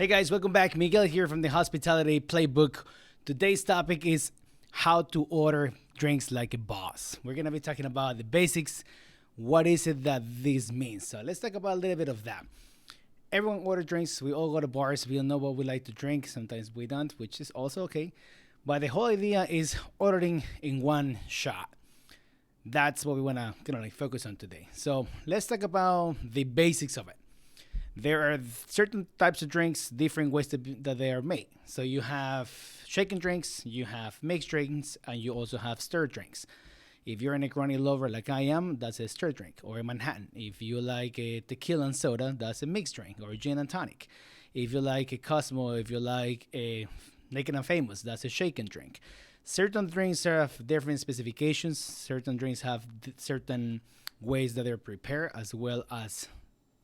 Hey guys, welcome back. Miguel here from the Hospitality Playbook. Today's topic is how to order drinks like a boss. We're going to be talking about the basics. What is it that this means? So let's talk about a little bit of that. Everyone order drinks. We all go to bars. We all know what we like to drink. Sometimes we don't, which is also okay. But the whole idea is ordering in one shot. That's what we want to kind of like focus on today. So let's talk about the basics of it. There are certain types of drinks, different ways that they are made. So you have shaken drinks, you have mixed drinks, and you also have stirred drinks. If you're a Negroni lover like I am, that's a stirred drink or a Manhattan. If you like a tequila and soda, that's a mixed drink or a gin and tonic. If you like a Cosmo, if you like a Naked and Famous, that's a shaken drink. Certain drinks have different specifications. Certain drinks have certain ways that they're prepared, as well as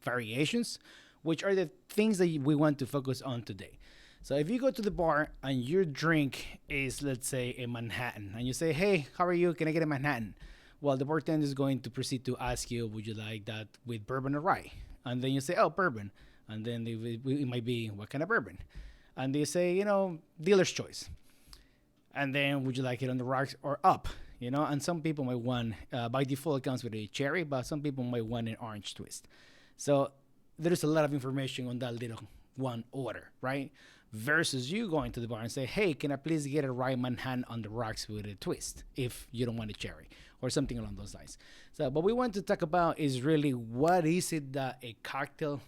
variations, which are the things that we want to focus on today. So if you go to the bar and your drink is, let's say, a Manhattan, and you say, hey, how are you? Can I get a Manhattan? Well, the bartender is going to proceed to ask you, would you like that with bourbon or rye? And then you say, oh, bourbon. And then it might be, what kind of bourbon? And they say, dealer's choice. And then, would you like it on the rocks or up? And some people might want, by default, it comes with a cherry, but some people might want an orange twist. So there's a lot of information on that little one order, right? Versus you going to the bar and say, hey, can I please get a rye Manhattan on the rocks with a twist if you don't want a cherry or something along those lines. So what we want to talk about is really what is it that a cocktail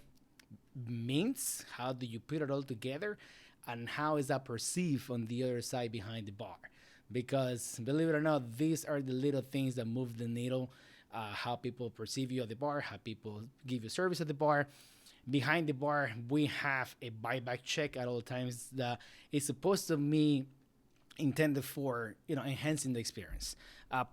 means? How do you put it all together? And how is that perceived on the other side behind the bar? Because believe it or not, these are the little things that move the needle. How people perceive you at the bar, how people give you service at the bar. Behind the bar, we have a buyback check at all times that is supposed to be intended for enhancing the experience.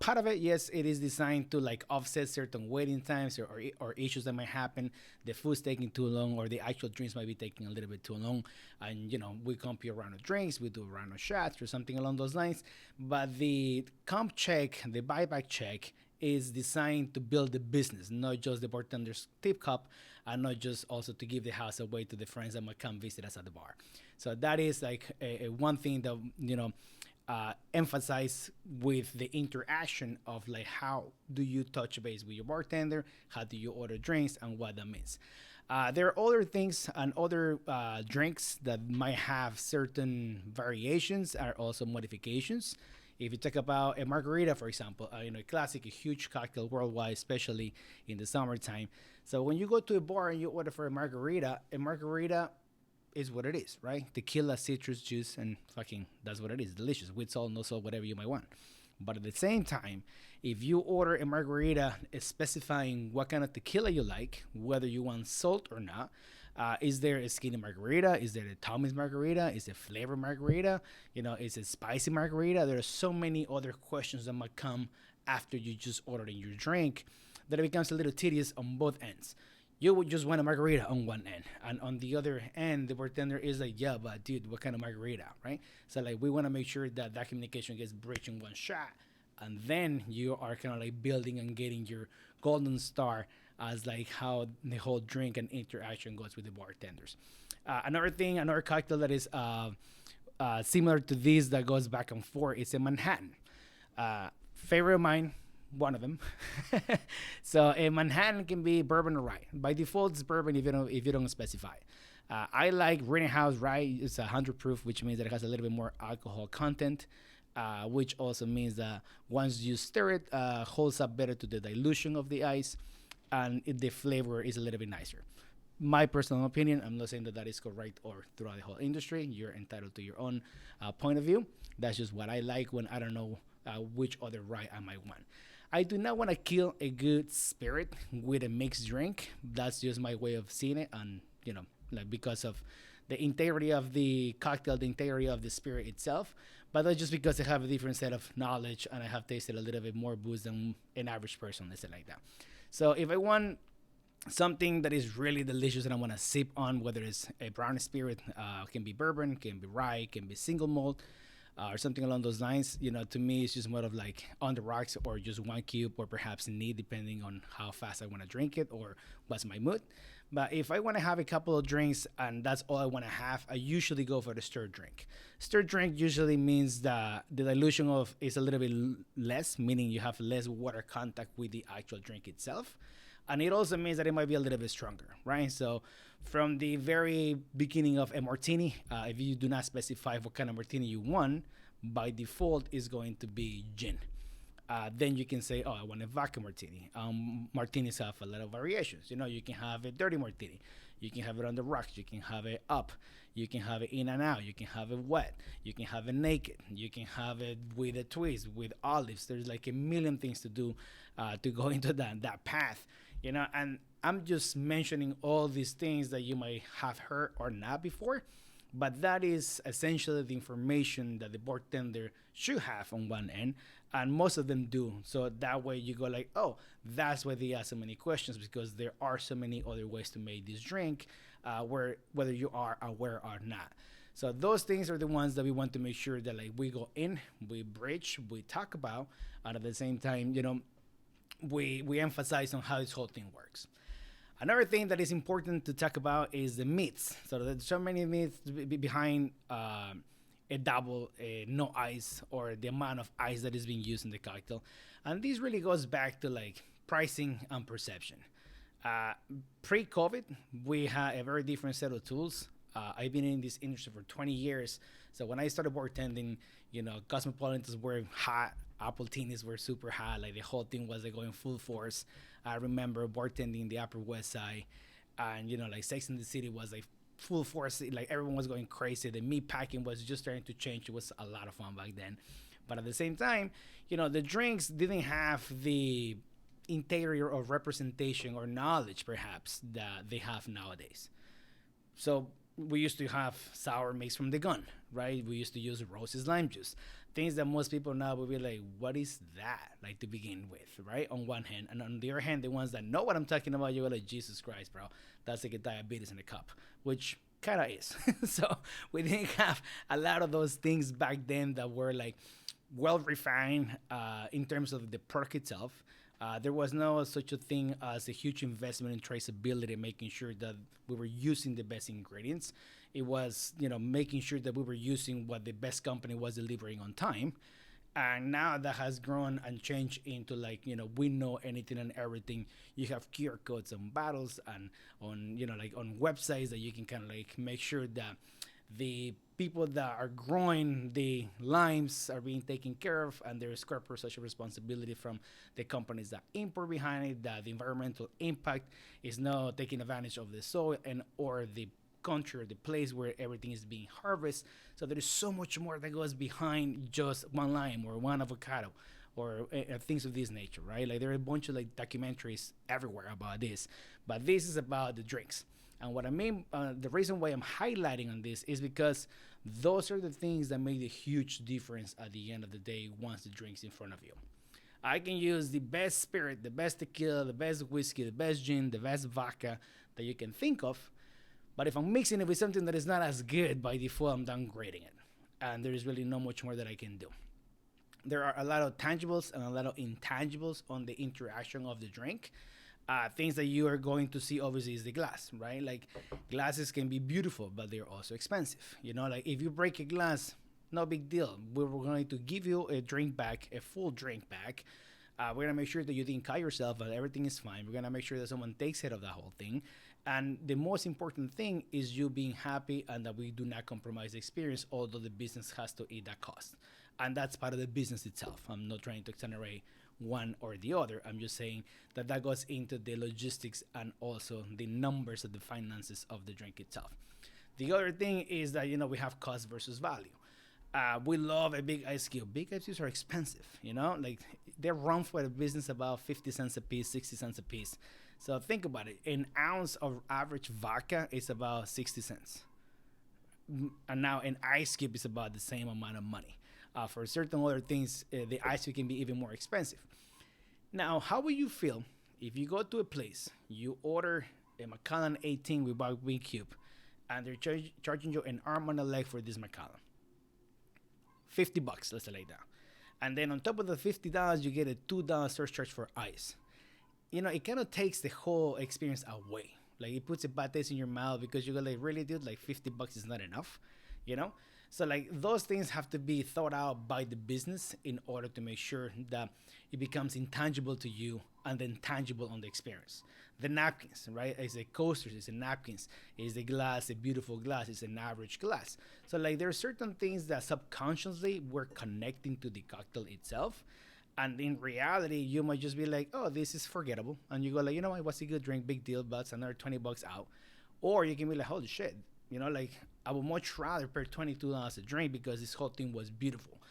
Part of it, yes, it is designed to like offset certain waiting times or issues that might happen. The food's taking too long, or the actual drinks might be taking a little bit too long, and we comp you a round of drinks, we do a round of shots or something along those lines. But the comp check, the buyback check, is designed to build the business, not just the bartender's tip cup, and not just also to give the house away to the friends that might come visit us at the bar. So that is like a one thing that emphasize with the interaction of like how do you touch base with your bartender, how do you order drinks, and what that means. There are other things and other drinks that might have certain variations, are also modifications. If you talk about a margarita, for example, a classic, a huge cocktail worldwide, especially in the summertime. So when you go to a bar and you order for a margarita is what it is, right? Tequila, citrus juice, and fucking that's what it is. Delicious, with salt, no salt, whatever you might want. But at the same time, if you order a margarita specifying what kind of tequila you like, whether you want salt or not, is there a skinny margarita? Is there a Tommy's margarita? Is it flavor margarita? Is it spicy margarita? There are so many other questions that might come after you just ordered your drink that it becomes a little tedious on both ends. You would just want a margarita on one end, and on the other end, the bartender is like, yeah, but dude, what kind of margarita, right? So like, we want to make sure that communication gets bridged in one shot, and then you are kind of like building and getting your golden star as like how the whole drink and interaction goes with the bartenders. Another cocktail that is similar to this that goes back and forth is a Manhattan. Favorite of mine, one of them. So a Manhattan can be bourbon or rye. By default, it's bourbon if you don't specify. I like Rittenhouse rye. It's 100 proof, which means that it has a little bit more alcohol content. Which also means that once you stir it, holds up better to the dilution of the ice, and the flavor is a little bit nicer. My personal opinion, I'm not saying that is correct or throughout the whole industry. You're entitled to your own point of view. That's just what I like when I don't know which other rye I might want. I do not want to kill a good spirit with a mixed drink. That's just my way of seeing it, and like because of the integrity of the cocktail, the integrity of the spirit itself. But that's just because I have a different set of knowledge and I have tasted a little bit more booze than an average person, let's say like that. So if I want something that is really delicious and I want to sip on, whether it's a brown spirit, can be bourbon, can be rye, can be single malt, or something along those lines. To me, it's just more of like on the rocks or just one cube or perhaps neat, depending on how fast I want to drink it or what's my mood. But if I want to have a couple of drinks and that's all I want to have, I usually go for the stir drink. Stir drink usually means that the dilution of is a little bit less, meaning you have less water contact with the actual drink itself. And it also means that it might be a little bit stronger, right? So from the very beginning of a martini, if you do not specify what kind of martini you want, by default is going to be gin. Then you can say, oh, I want a vodka martini. Martinis have a lot of variations. You know, you can have a dirty martini. You can have it on the rocks. You can have it up. You can have it in and out. You can have it wet. You can have it naked. You can have it with a twist, with olives. There's like a million things to do to go into that path, you know. And I'm just mentioning all these things that you might have heard or not before, but that is essentially the information that the bartender should have on one end, and most of them do. So that way you go like, oh, that's why they ask so many questions, because there are so many other ways to make this drink, whether you are aware or not. So those things are the ones that we want to make sure that like we go in, we bridge, we talk about, and at the same time, you know, we emphasize on how this whole thing works. Another thing that is important to talk about is the myths. So there's so many myths behind a double, no ice, or the amount of ice that is being used in the cocktail. And this really goes back to like pricing and perception. Pre-COVID, we had a very different set of tools. I've been in this industry for 20 years. So when I started bartending, you know, Cosmopolitans were hot, Appletinis were super hot. Like the whole thing was like going full force. I remember bartending the Upper West Side, and you know, like Sex in the City was like full force. Like everyone was going crazy. The meat packing was just starting to change. It was a lot of fun back then. But at the same time, you know, the drinks didn't have the interior or representation or knowledge perhaps that they have nowadays. So we used to have sour mixed from the gun, right? We used to use Rose's lime juice, things that most people now would be like, what is that? Like to begin with, right? On one hand, and on the other hand, the ones that know what I'm talking about, you're like, Jesus Christ, bro, that's like a diabetes in a cup, which kind of is. So we didn't have a lot of those things back then that were like well refined in terms of the product itself. There was no such a thing as a huge investment in traceability, making sure that we were using the best ingredients. It was, you know, making sure that we were using what the best company was delivering on time. And now that has grown and changed into like, you know, we know anything and everything. You have QR codes on bottles and on, you know, like on websites that you can kind of like make sure that the people that are growing the limes are being taken care of, and there is corporate social responsibility from the companies that import behind it, that the environmental impact is not taking advantage of the soil and or the country or the place where everything is being harvested. So there is so much more that goes behind just one lime or one avocado or things of this nature, right? Like there are a bunch of like documentaries everywhere about this, but this is about the drinks. And what I mean, the reason why I'm highlighting on this is because those are the things that make the huge difference at the end of the day once the drink's in front of you. I can use the best spirit, the best tequila, the best whiskey, the best gin, the best vodka that you can think of. But if I'm mixing it with something that is not as good, by default, I'm downgrading it. And there is really not much more that I can do. There are a lot of tangibles and a lot of intangibles on the interaction of the drink. Things that you are going to see obviously is the glass, right? Like glasses can be beautiful, but they're also expensive. You know, like if you break a glass, no big deal. We're going to give you a drink back, a full drink back. We're gonna make sure that you didn't cut yourself, but everything is fine. We're gonna make sure that someone takes care of that whole thing. And the most important thing is you being happy and that we do not compromise the experience, although the business has to eat that cost. And that's part of the business itself. I'm not trying to exonerate one or the other. I'm just saying that that goes into the logistics and also the numbers of the finances of the drink itself. The other thing is that, you know, we have cost versus value. We love a big ice cube. Big ice cubes are expensive, you know, like they run for the business about 50 cents a piece, 60 cents a piece. So think about it. An ounce of average vodka is about 60 cents. And now an ice cube is about the same amount of money. For certain other things, the ice cube can be even more expensive. Now, how will you feel if you go to a place, you order a Macallan 18 with Big Cube, and they're charging you an arm and a leg for this Macallan? $50, let's say like that. And then on top of the $50, you get a $2 surcharge for ice. You know, it kind of takes the whole experience away, Like it puts a bad taste in your mouth because you go like, really, dude, like $50 is not enough, you know? So like those things have to be thought out by the business in order to make sure that it becomes intangible to you and then tangible on the experience. The napkins, right? Is a coasters, it's a napkins, is a glass, a beautiful glass, it's an average glass. So like there are certain things that subconsciously we're connecting to the cocktail itself. And in reality, you might just be like, oh, this is forgettable. And you go like, you know what, what's a good drink? Big deal, but it's another $20 out. Or you can be like, holy shit, like I would much rather pay $22 a drink because this whole thing was beautiful.